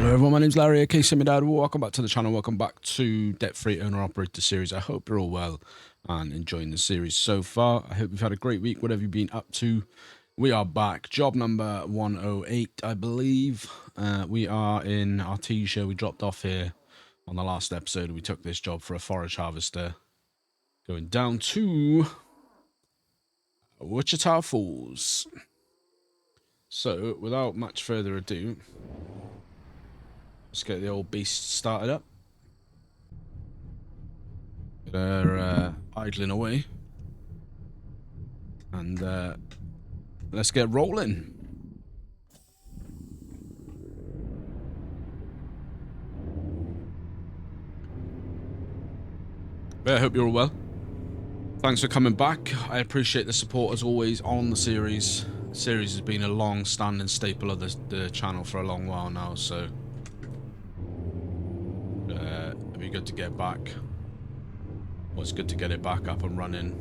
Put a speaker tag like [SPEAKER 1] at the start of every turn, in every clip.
[SPEAKER 1] Hello everyone, my name's Larry, aka Simidad. Welcome back to the channel, welcome back to Debt-Free Owner-Operator series. I hope you're all well and enjoying the series so far. I hope you've had a great week, whatever you've been up to. We are back, job number 108, I believe. We are in Artesia. We dropped off here on the last episode. We took this job for a forage harvester. Going down to Wichita Falls. So, without much further ado, let's get the old beast started up. They're idling away. And let's get rolling. But I hope you're all well. Thanks for coming back. I appreciate the support as always on the series. The series has been a long-standing staple of the channel for a long while now, so it'd be good to get back. Well, it's good to get it back up and running.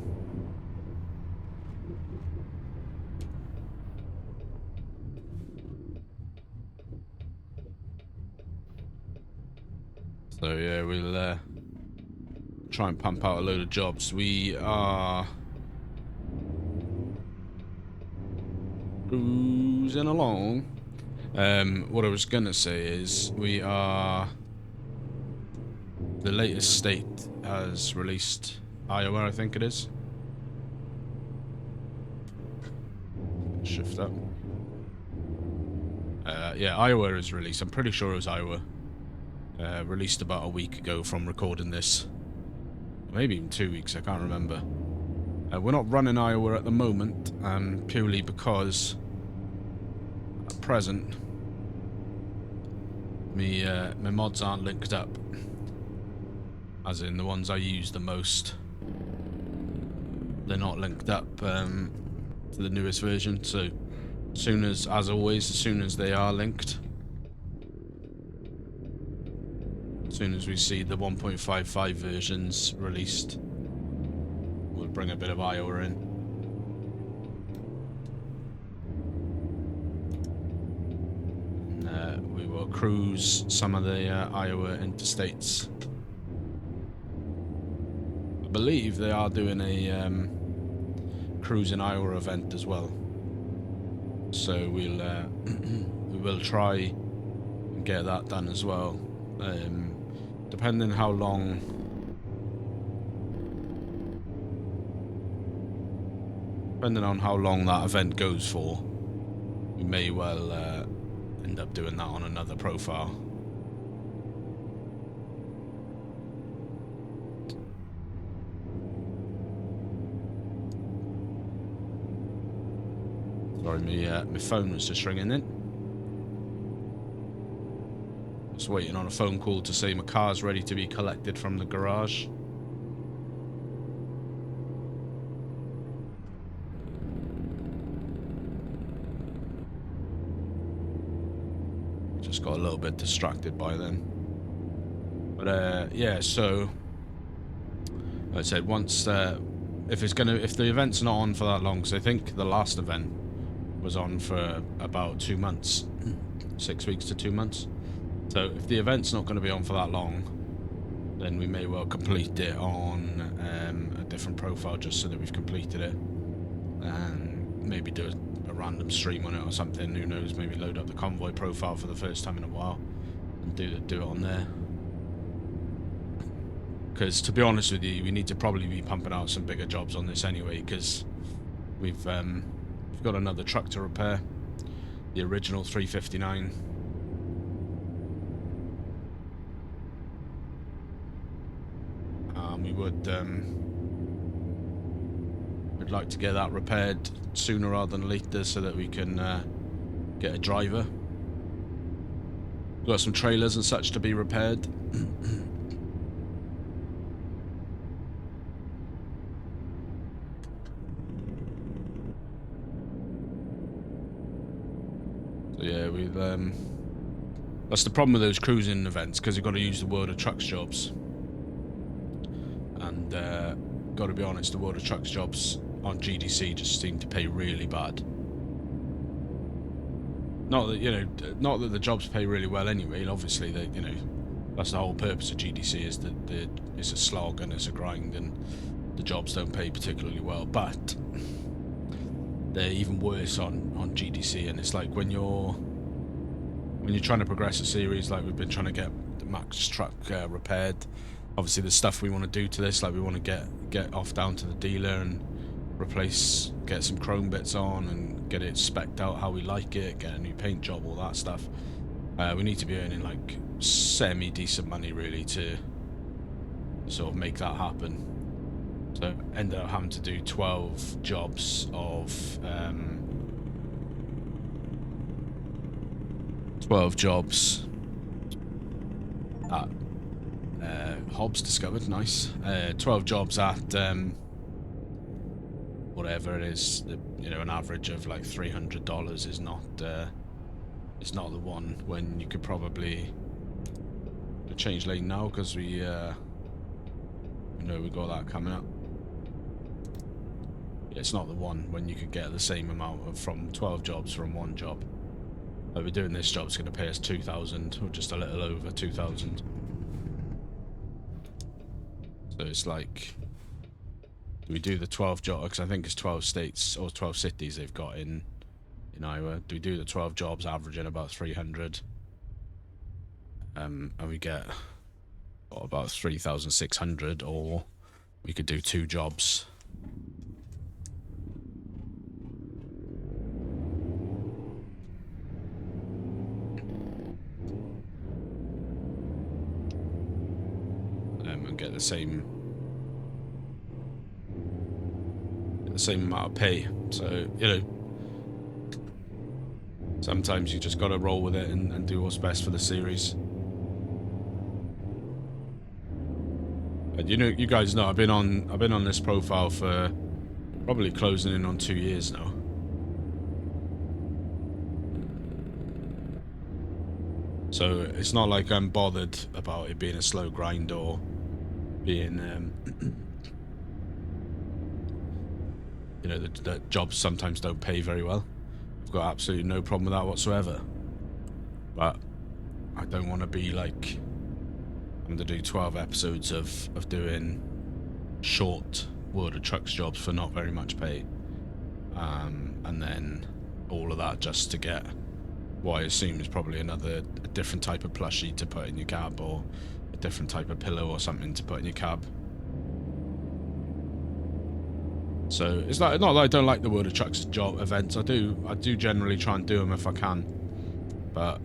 [SPEAKER 1] So yeah, we'll try and pump out a load of jobs. We are cruising along. What I was gonna say is we are. The latest state has released Iowa, I think it is. Shift up. Yeah, Iowa is released. I'm pretty sure it was Iowa. Released about a week ago from recording this. Maybe even 2 weeks, I can't remember. We're not running Iowa at the moment, purely because at present my mods aren't linked up. As in the ones I use the most. They're not linked up to the newest version, so as always, as soon as they are linked, as soon as we see the 1.55 versions released, we'll bring a bit of Iowa in. And, we will cruise some of the Iowa interstates. I believe they are doing a cruise in Iowa event as well, so we'll we will try and get that done as well. Depending how long that event goes for, we may well end up doing that on another profile. Sorry, my phone was just ringing in. Just waiting on a phone call to say my car's ready to be collected from the garage. Just got a little bit distracted by then. But yeah, so like I said, once if the event's not on for that long, because I think the last event was on for about 2 months, 6 weeks to 2 months. So if the event's not going to be on for that long, then we may well complete it on a different profile, just so that we've completed it, and maybe do a random stream on it or something. Who knows? Maybe load up the convoy profile for the first time in a while and do it on there. Because to be honest with you, we need to probably be pumping out some bigger jobs on this anyway, because we've got another truck to repair, the original 359. We'd like to get that repaired sooner rather than later, so that we can get a driver. We've got some trailers and such to be repaired. So yeah, we've that's the problem with those cruising events, because you've got to use the World of Trucks jobs. And got to be honest, the World of Trucks jobs on GDC just seem to pay really bad. Not that, you know, not that the jobs pay really well anyway. Obviously, they, you know, that's the whole purpose of GDC, is that it's a slog and it's a grind, and the jobs don't pay particularly well. But they're even worse on GDC, and it's like when you're trying to progress a series, like we've been trying to get the Max truck repaired. Obviously, there's stuff we want to do to this, like we want to get off down to the dealer and get some chrome bits on and get it specced out how we like it, get a new paint job, all that stuff. We need to be earning like semi-decent money really to sort of make that happen. So ended up having to do 12 jobs of 12 jobs at Hobbs discovered, nice. 12 jobs at whatever it is, you know, an average of like $300 is not the one, when you could probably change lane now because we know we got that coming up. Yeah, it's not the one when you could get the same amount from 12 jobs from one job. Like we're doing this job, it's going to pay us 2,000 or just a little over 2,000. So it's like, do we do the 12 jobs? Because I think it's 12 states or 12 cities they've got in Iowa. Do we do the 12 jobs averaging about 300? And we get about 3,600, or we could do 2 jobs. And get the same amount of pay. So, you know, sometimes you just gotta roll with it and do what's best for the series. And you know, you guys know I've been on this profile for probably closing in on 2 years now. So it's not like I'm bothered about it being a slow grind or being you know, the jobs sometimes don't pay very well. I've got absolutely no problem with that whatsoever. But I don't want to be like, I'm going to do 12 episodes of doing short World of Trucks jobs for not very much pay. And then all of that just to get what I assume is probably a different type of plushie to put in your cab, or a different type of pillow or something to put in your cab. So it's like, not that I don't like the World of Trucks job events. I do generally try and do them if I can, but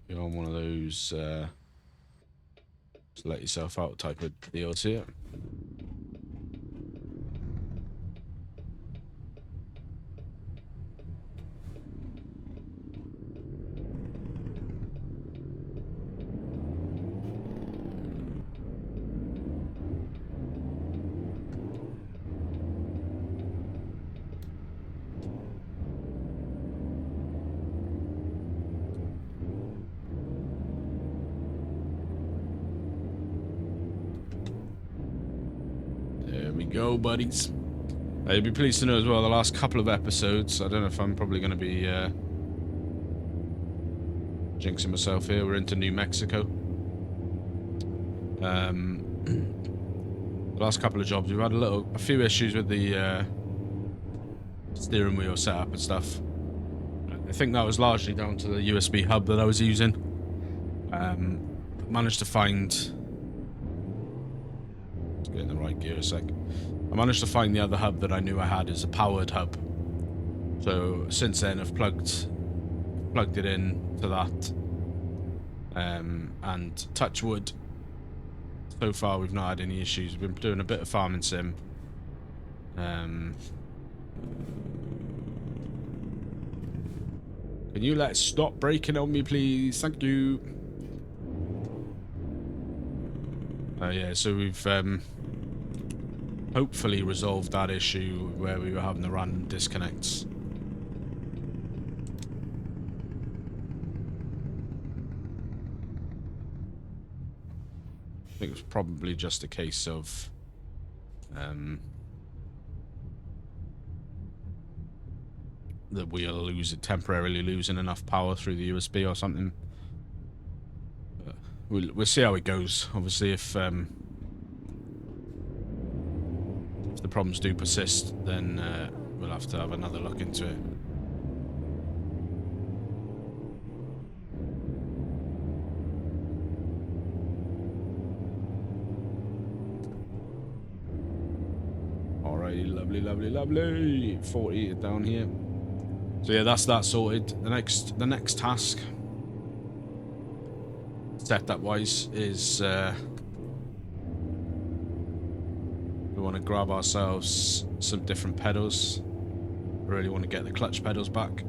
[SPEAKER 1] you're on one of those just let yourself out type of deals here. Go, buddies. You'll be pleased to know as well, the last couple of episodes, I don't know if I'm probably going to be jinxing myself here, we're into New Mexico. The last couple of jobs, we've had a few issues with the steering wheel setup and stuff. I think that was largely down to the USB hub that I was using. Managed to find... Let's get in the right gear a sec. I managed to find the other hub that I knew I had as a powered hub. So since then I've plugged it in to that. And touch wood, so far we've not had any issues. We've been doing a bit of farming sim. Can you stop braking on me, please? Thank you. Yeah, so we've hopefully resolved that issue where we were having the random disconnects. think it was probably just a case of the wheel temporarily losing enough power through the USB or something. We'll see how it goes. Obviously, if the problems do persist, then we'll have to have another look into it. Alrighty, lovely, lovely, lovely. 40 down here. So yeah, that's that sorted. The next task, setup wise, is we want to grab ourselves some different pedals. We really want to get the clutch pedals back.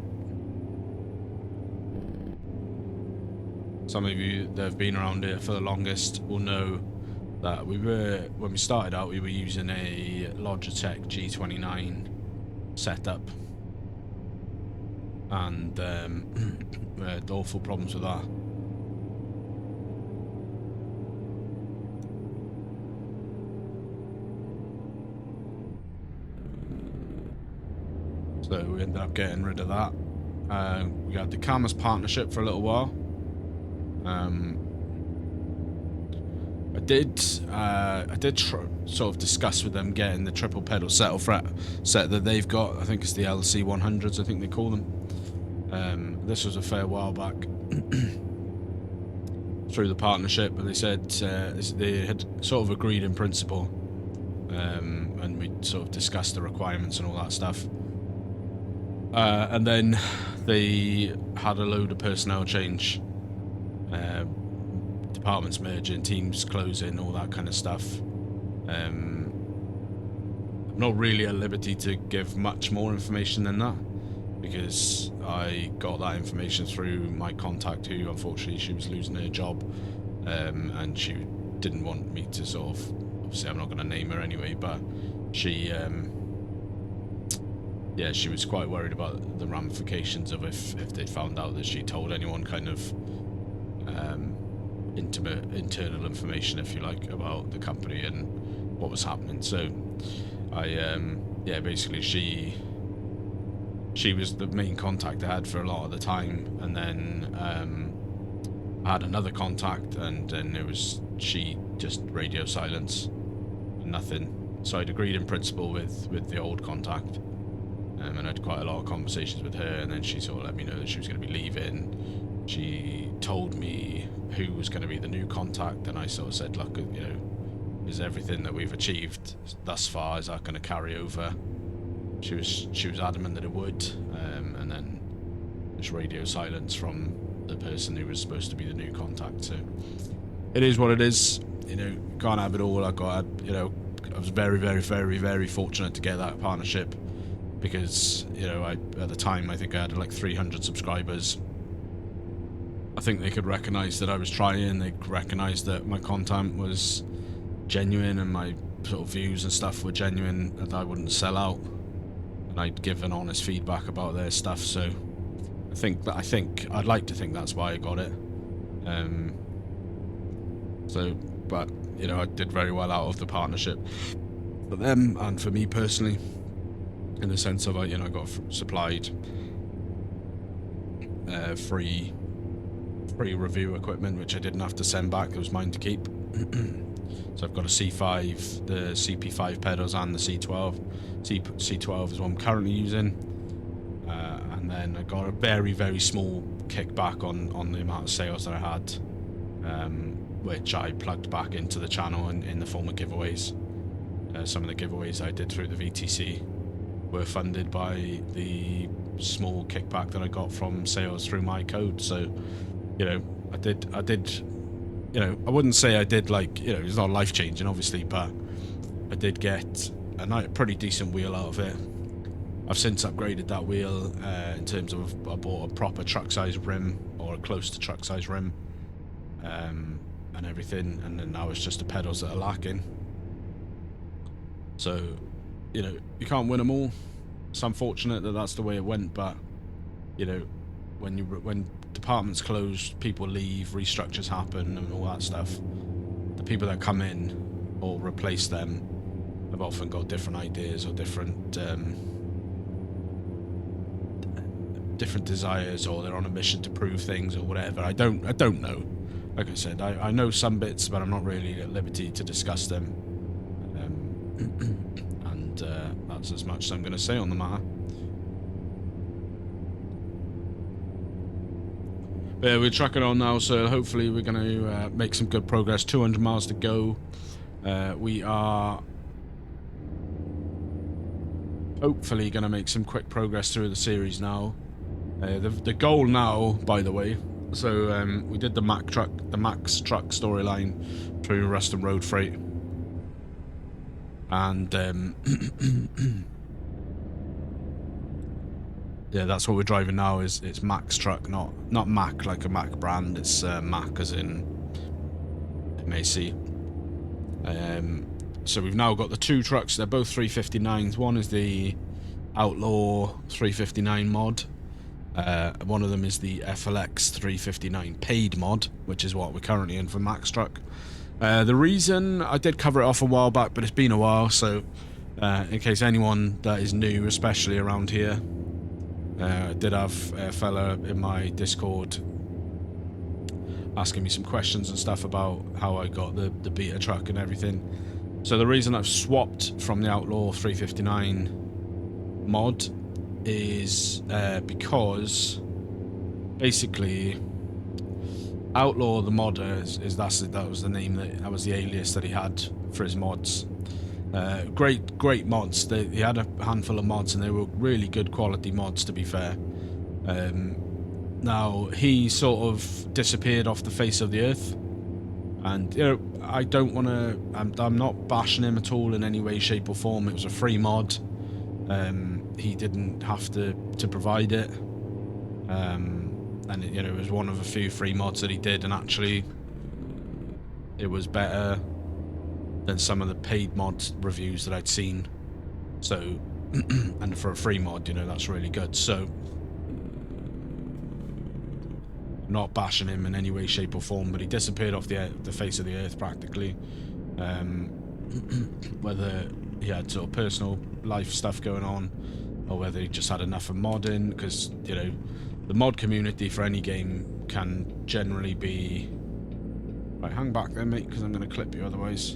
[SPEAKER 1] Some of you that have been around here for the longest will know that when we started out, we were using a Logitech G29 setup, and we had awful problems with that. So we ended up getting rid of that. We had the Camas partnership for a little while. I did sort of discuss with them getting the triple pedal set that they've got. I think it's the LC 100s, I think they call them. This was a fair while back through the partnership, and they said they had sort of agreed in principle, and we sort of discussed the requirements and all that stuff. And then they had a load of personnel change, departments merging, teams closing, all that kind of stuff. I'm not really at liberty to give much more information than that, because I got that information through my contact, who unfortunately she was losing her job, and she didn't want me to sort of, obviously I'm not going to name her anyway, but she yeah, she was quite worried about the ramifications of if they found out that she told anyone kind of intimate internal information, if you like, about the company and what was happening. So I yeah, basically she was the main contact I had for a lot of the time, and then I had another contact, and then she just radio silence, nothing. So I'd agreed in principle with the old contact, and I had quite a lot of conversations with her, and then she sort of let me know that she was going to be leaving. She told me who was going to be the new contact, and I sort of said, look, you know, is everything that we've achieved thus far, is that going to carry over? She was adamant that it would, and then just radio silence from the person who was supposed to be the new contact. So it is what it is, you know, can't have it all. You know, I was very, very, very, very fortunate to get that partnership, because, you know, at the time I think I had like 300 subscribers. I think they could recognise that I was trying, they recognised that my content was genuine and my sort of views and stuff were genuine, that I wouldn't sell out, and I'd give an honest feedback about their stuff. So I think I'd like to think that's why I got it. But you know, I did very well out of the partnership for them and for me personally, in the sense of, you know, I got supplied free review equipment, which I didn't have to send back. It was mine to keep. So I've got a C5, the CP5 pedals, and the C12. C12 is what I'm currently using, and then I got a very, very small kickback on the amount of sales that I had, which I plugged back into the channel in the form of giveaways. Some of the giveaways I did through the VTC were funded by the small kickback that I got from sales through my code. So, you know, I did, you know, I wouldn't say I did, like, you know, it's not life-changing obviously, but I did get a pretty decent wheel out of it. I've since upgraded that wheel in terms of I bought a proper truck-size rim, or a close to truck-size rim, and everything, and then now it's just the pedals that are lacking. So, you know, you can't win them all. It's unfortunate that that's the way it went, but, you know, when departments close, people leave, restructures happen, and all that stuff. The people that come in or replace them have often got different ideas or different different desires, or they're on a mission to prove things or whatever. I don't know. Like I said, I know some bits, but I'm not really at liberty to discuss them. And that's as much as I'm going to say on the matter. But yeah, we're trucking on now, so hopefully we're going to make some good progress. 200 miles to go. We are hopefully going to make some quick progress through the series now. The goal now, by the way, so we did the Max truck storyline through Ruston Road Freight, and yeah, that's what we're driving now. It's Max truck, not Mac like a Mac brand. It's Mac as in MAC. So we've now got the two trucks. They're both 359s. One is the Outlaw 359 mod. One of them is the FLX 359 paid mod, which is what we're currently in for Max truck. The reason I did cover it off a while back, but it's been a while, so in case anyone that is new, especially around here, I did have a fella in my Discord asking me some questions and stuff about how I got the beta truck and everything. So the reason I've swapped from the Outlaw 359 mod is because basically Outlaw the modder that was the name, that was the alias that he had for his mods. Great mods. He had a handful of mods, and they were really good quality mods, to be fair. Now he sort of disappeared off the face of the earth, and you know, I don't want to. I'm not bashing him at all in any way, shape, or form. It was a free mod. He didn't have to provide it, and you know, it was one of a few free mods that he did, and actually it was better than some of the paid mod reviews that I'd seen. So and for a free mod, you know, that's really good. So I'm not bashing him in any way, shape, or form, but he disappeared off the face of the earth practically. Whether he had sort of personal life stuff going on, or whether he just had enough of modding, because you know, the mod community for any game can generally be... Right, hang back there, mate, because I'm going to clip you otherwise.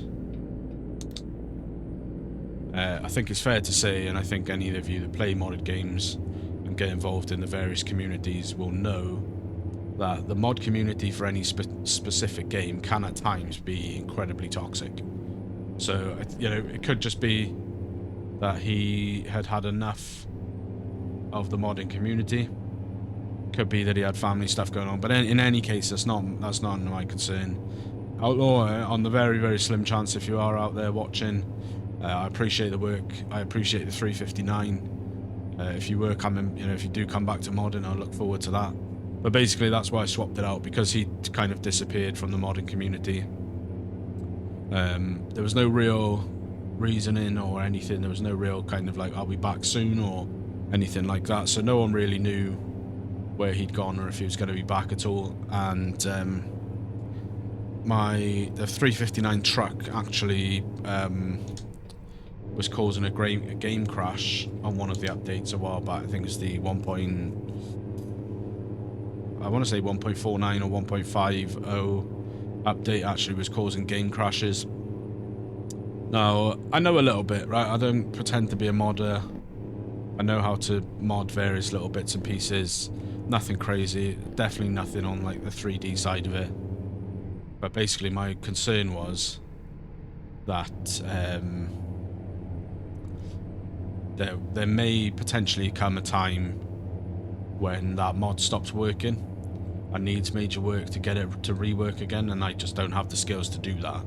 [SPEAKER 1] I think it's fair to say, and I think any of you that play modded games and get involved in the various communities will know, that the mod community for any specific game can at times be incredibly toxic. So, you know, it could just be that he had enough of the modding community. Could be that he had family stuff going on, but in any case, that's not my concern. Outlaw, on the very, very slim chance if you are out there watching, I appreciate the work. I appreciate the 359. If you were coming, you know, if you do come back to modding, I look forward to that. But basically, that's why I swapped it out, because he kind of disappeared from the modding community. There was no real reasoning or anything. There was no real kind of like, I'll be back soon or anything like that. So no one really knew where he'd gone or if he was going to be back at all. And the 359 truck actually was causing a game crash on one of the updates a while back. I think it's the 1.49 or 1.50 update actually was causing game crashes. Now, I know a little bit, right? I don't pretend to be a modder. I know how to mod various little bits and pieces. Nothing crazy. Definitely nothing on like the 3D side of it. But basically my concern was that there may potentially come a time when that mod stops working and needs major work to get it to rework again, and I just don't have the skills to do that.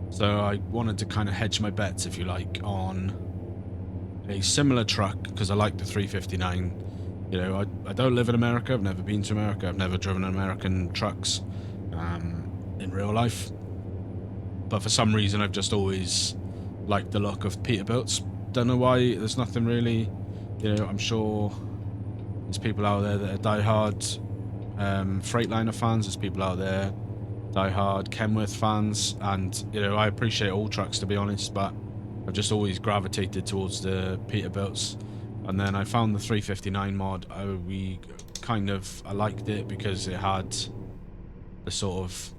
[SPEAKER 1] So I wanted to kind of hedge my bets, if you like, on a similar truck, because I like the 359. You know, I don't live in America. I've never been to America. I've never driven American trucks in real life. But for some reason, I've just always liked the look of Peterbilts. Don't know why. There's nothing really, you know, I'm sure there's people out there that are diehard Freightliner fans. There's people out there die-hard Kenworth fans, and you know, I appreciate all trucks to be honest, but I've just always gravitated towards the Peterbilts. And then I found the 359 mod. I liked it because it had the sort of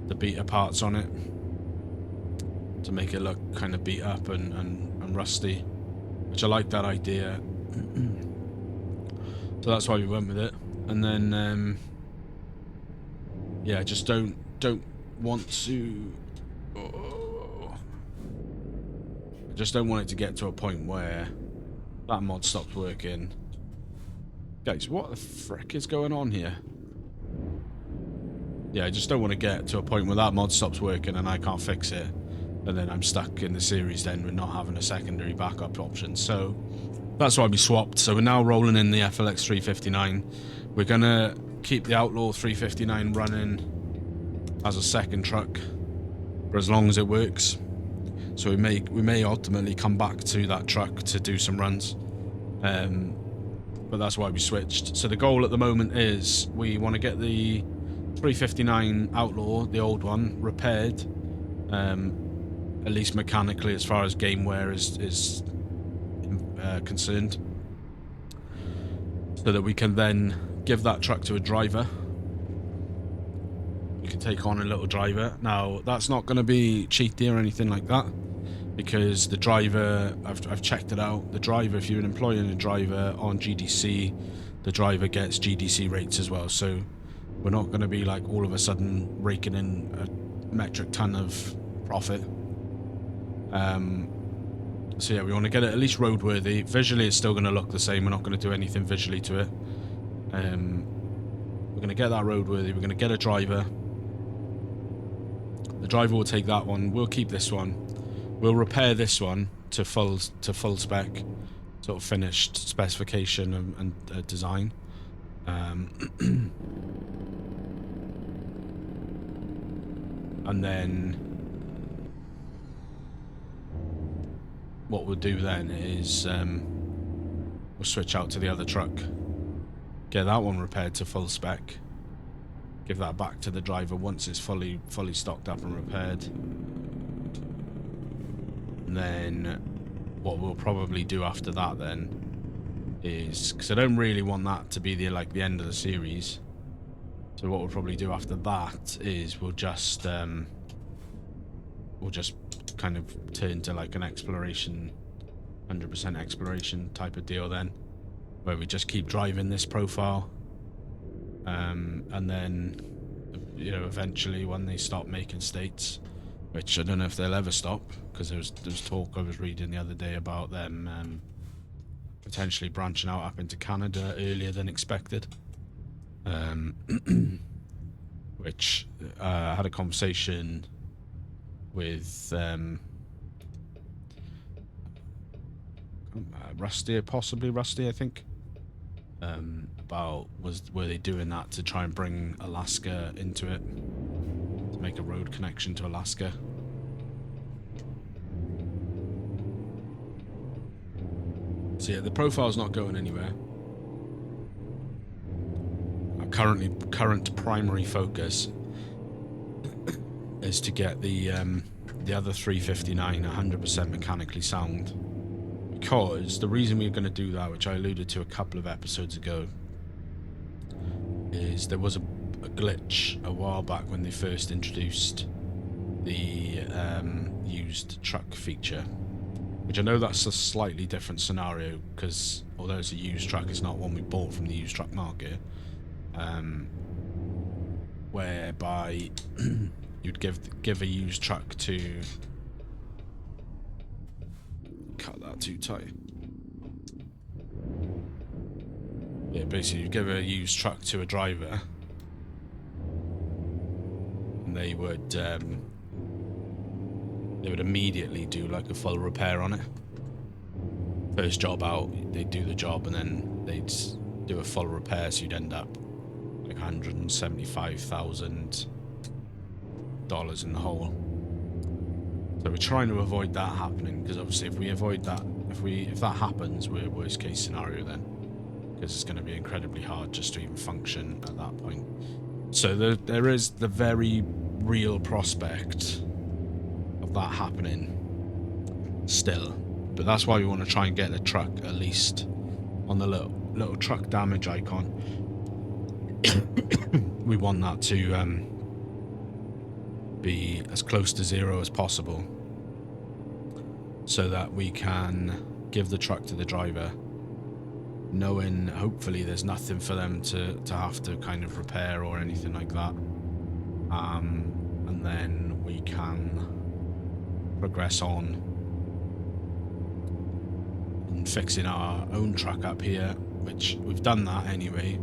[SPEAKER 1] the beater parts on it to make it look kind of beat up and rusty, which I like that idea. So that's why we went with it. And then yeah, I just don't want to I just don't want it to get to a point where that mod stops working. Guys, what the frick is going on here? Yeah, I just don't want to get to a point where that mod stops working and I can't fix it, and then I'm stuck in the series then with not having a secondary backup option. So that's why we swapped. So we're now rolling in the FLX 359. We're gonna keep the Outlaw 359 running as a second truck for as long as it works. So we may ultimately come back to that truck to do some runs, but that's why we switched. So the goal at the moment is we want to get the 359 Outlaw, the old one, repaired, at least mechanically as far as game wear is concerned, so that we can then give that truck to a driver. We can take on a little driver. Now that's not going to be cheaty or anything like that, because the driver, I've checked it out, the driver, if you're employing a driver on GDC, the driver gets GDC rates as well. So we're not going to be like all of a sudden raking in a metric ton of profit. So yeah, we want to get it at least roadworthy. Visually it's still going to look the same. We're not going to do anything visually to it. We're going to get that roadworthy. We're going to get a driver. The driver will take that one. We'll keep this one. We'll repair this one to full spec, sort of finished specification and design. And then what we'll do then is we'll switch out to the other truck, get that one repaired to full spec, give that back to the driver once it's fully stocked up and repaired. And then what we'll probably do after that then is, because I don't really want that to be the end of the series, so what we'll probably do after that is we'll just kind of turn to like an exploration, 100% exploration type of deal then, where we just keep driving this profile, and then, you know, eventually when they stop making states, which I don't know if they'll ever stop, because there was talk I was reading the other day about them potentially branching out up into Canada earlier than expected, which I had a conversation with Rusty, possibly Rusty, I think, about were they doing that to try and bring Alaska into it, to make a road connection to Alaska. So yeah, the profile's not going anywhere. Our current primary focus is to get the other 359 100% mechanically sound, because the reason we're going to do that, which I alluded to a couple of episodes ago, is there was a glitch a while back when they first introduced the used truck feature, which I know that's a slightly different scenario, because although it's a used truck, it's not one we bought from the used truck market, whereby you'd give a used truck to... Cut that too tight. Yeah, basically you give a used truck to a driver, and they would immediately do like a full repair on it. First job out, they'd do the job and then they'd do a full repair, so you'd end up like $175,000 in the hole. So we're trying to avoid that happening, because obviously if we avoid that, if that happens, we're worst case scenario then. because it's going to be incredibly hard just to even function at that point. So there is the very real prospect of that happening still, but that's why we want to try and get the truck at least on the little truck damage icon. We want that to be as close to 0 as possible, so that we can give the truck to the driver, knowing hopefully there's nothing for them to have to kind of repair or anything like that, and then we can progress on and fixing our own truck up here, which we've done that anyway.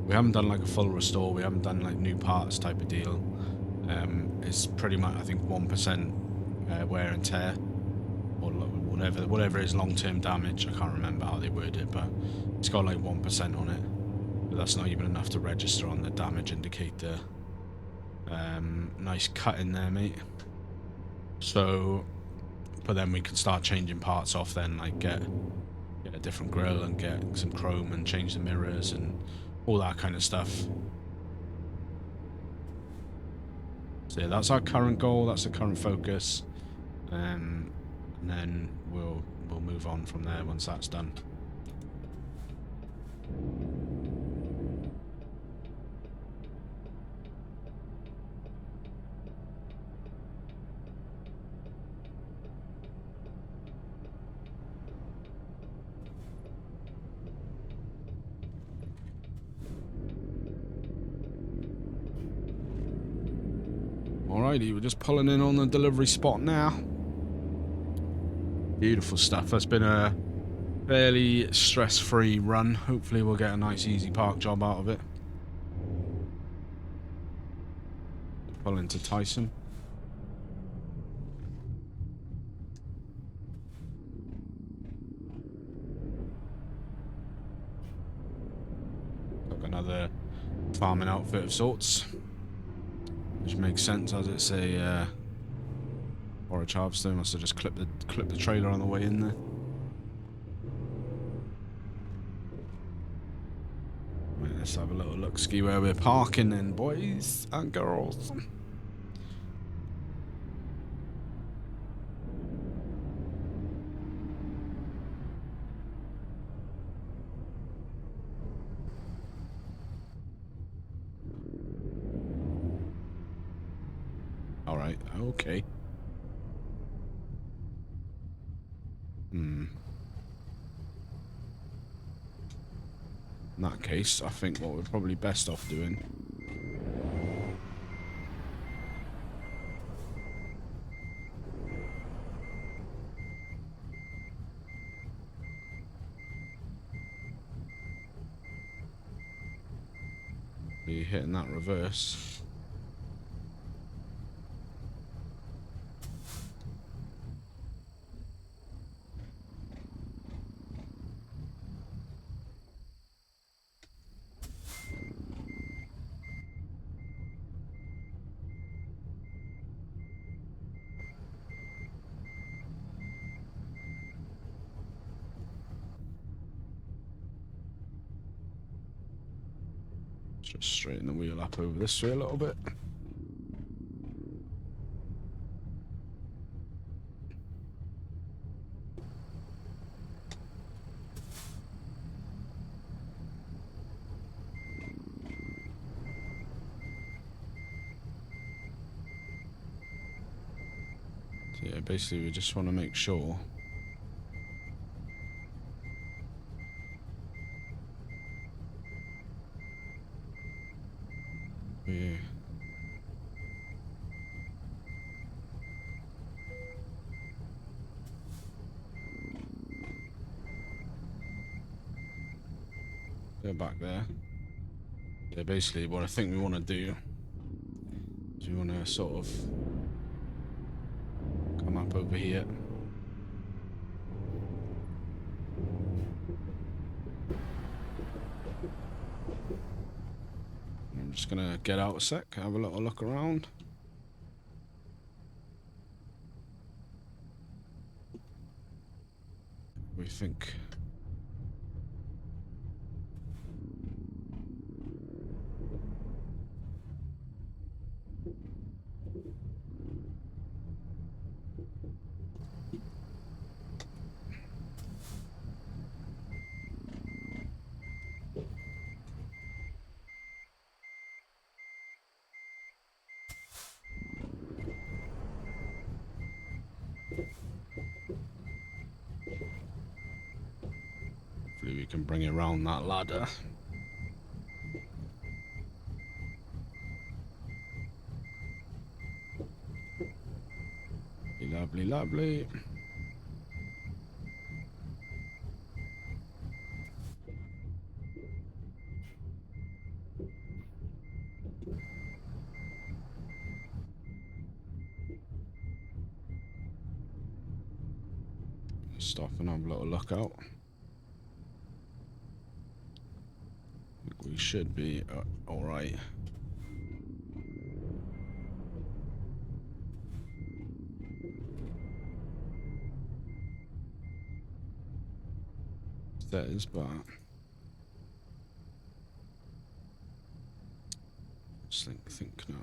[SPEAKER 1] We haven't done like a full restore, we haven't done like new parts type of deal. It's pretty much, I think, 1% wear and tear, or whatever is long-term damage. I can't remember how they word it, but it's got like 1% on it, but that's not even enough to register on the damage indicator. Nice cut in there, mate. So, but then we can start changing parts off then, like get a different grille and get some chrome and change the mirrors and all that kind of stuff. So yeah, that's our current goal, that's the current focus, and then we'll move on from there once that's done. Alrighty, we're just pulling in on the delivery spot now. Beautiful stuff. That's been a fairly stress-free run. Hopefully we'll get a nice easy park job out of it. Pull into Tyson. Got another farming outfit of sorts, which makes sense as it's a forage harvester. Must have just clipped the trailer on the way in there. Right, let's have a little look-ski where we're parking then, boys and girls. Alright, okay. In that case, I think what we're probably best off doing be hitting that reverse. Just straighten the wheel up over this way a little bit. So yeah, basically we just want to make sure we go back there. Yeah, basically what I think we want to do is we want to sort of come up over here. I'm just gonna get out a sec, have a little look around. We think can bring it around that ladder. Lovely, lovely. Stop and have a little look out. We should be alright. Stairs, but just think now.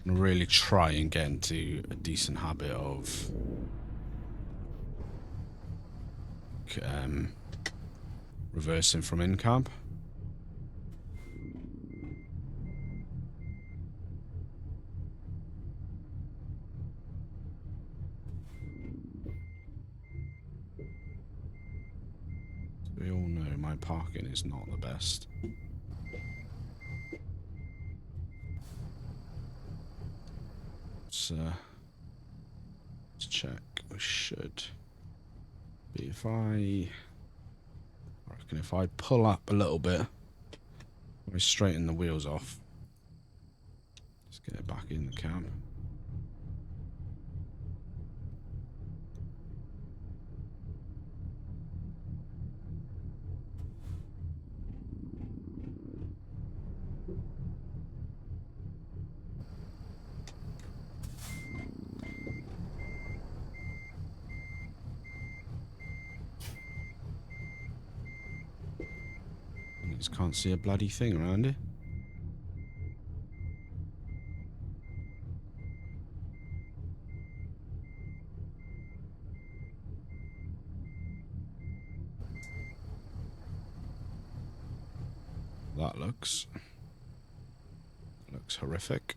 [SPEAKER 1] I'm gonna really try and get into a decent habit of reversing from in-cab. We all know my parking is not the best. Let's check. We should be I reckon if I pull up a little bit, I straighten the wheels off. Let's get it back in the cab. Just can't see a bloody thing around here. That looks horrific.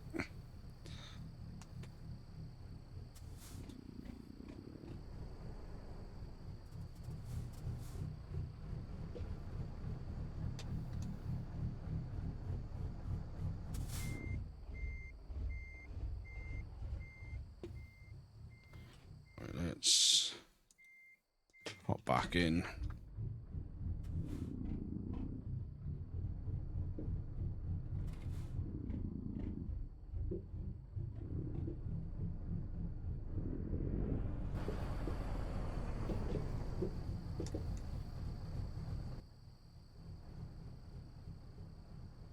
[SPEAKER 1] Right, let's hop back in.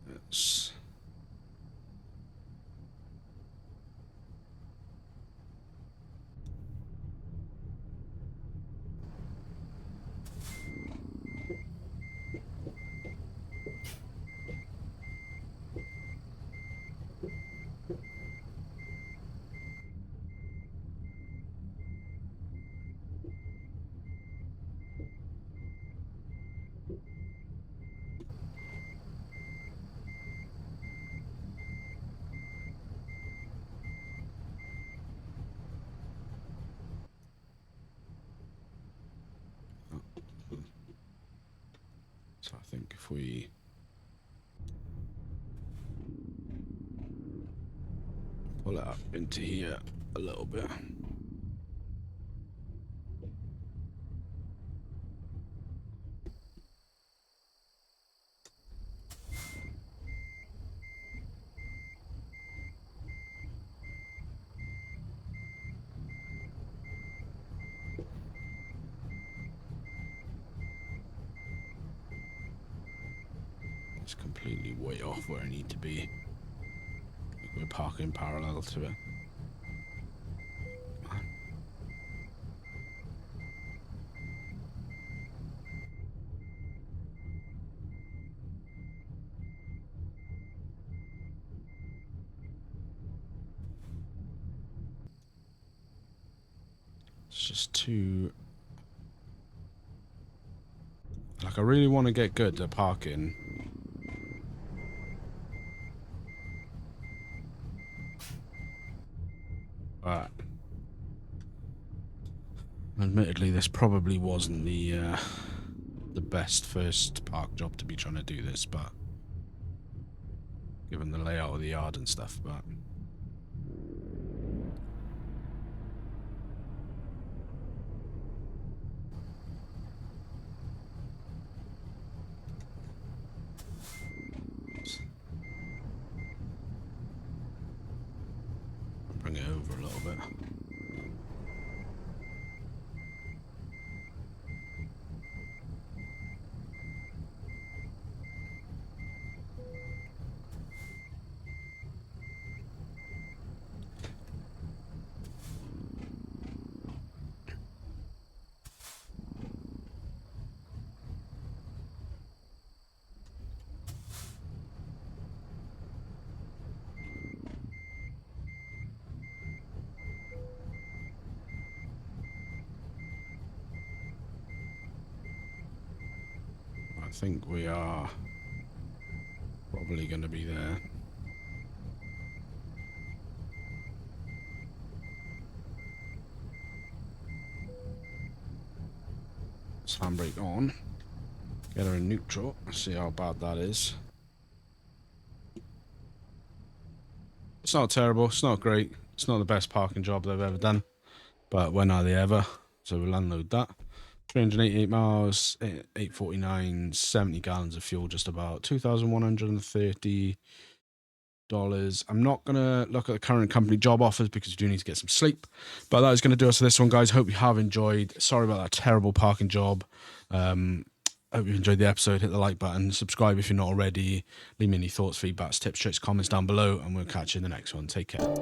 [SPEAKER 1] Let's So I think if we pull it up into here a little bit. It's completely way off where I need to be. We're parking parallel to it. It's just too... Like, I really want to get good at parking. But admittedly, this probably wasn't the the best first park job to be trying to do this, but given the layout of the yard and stuff, but bring it over a little bit. I think we are probably going to be there. Let's handbrake on. Get her in neutral. See how bad that is. It's not terrible. It's not great. It's not the best parking job they've ever done. But when are they ever? So we'll unload that. 388 miles, 849, 70 gallons of fuel, just about $2,130. I'm not going to look at the current company job offers because you do need to get some sleep. But that is going to do us for this one, guys. Hope you have enjoyed. Sorry about that terrible parking job. Hope you enjoyed the episode. Hit the like button. Subscribe if you're not already. Leave me any thoughts, feedbacks, tips, tricks, comments down below. And we'll catch you in the next one. Take care.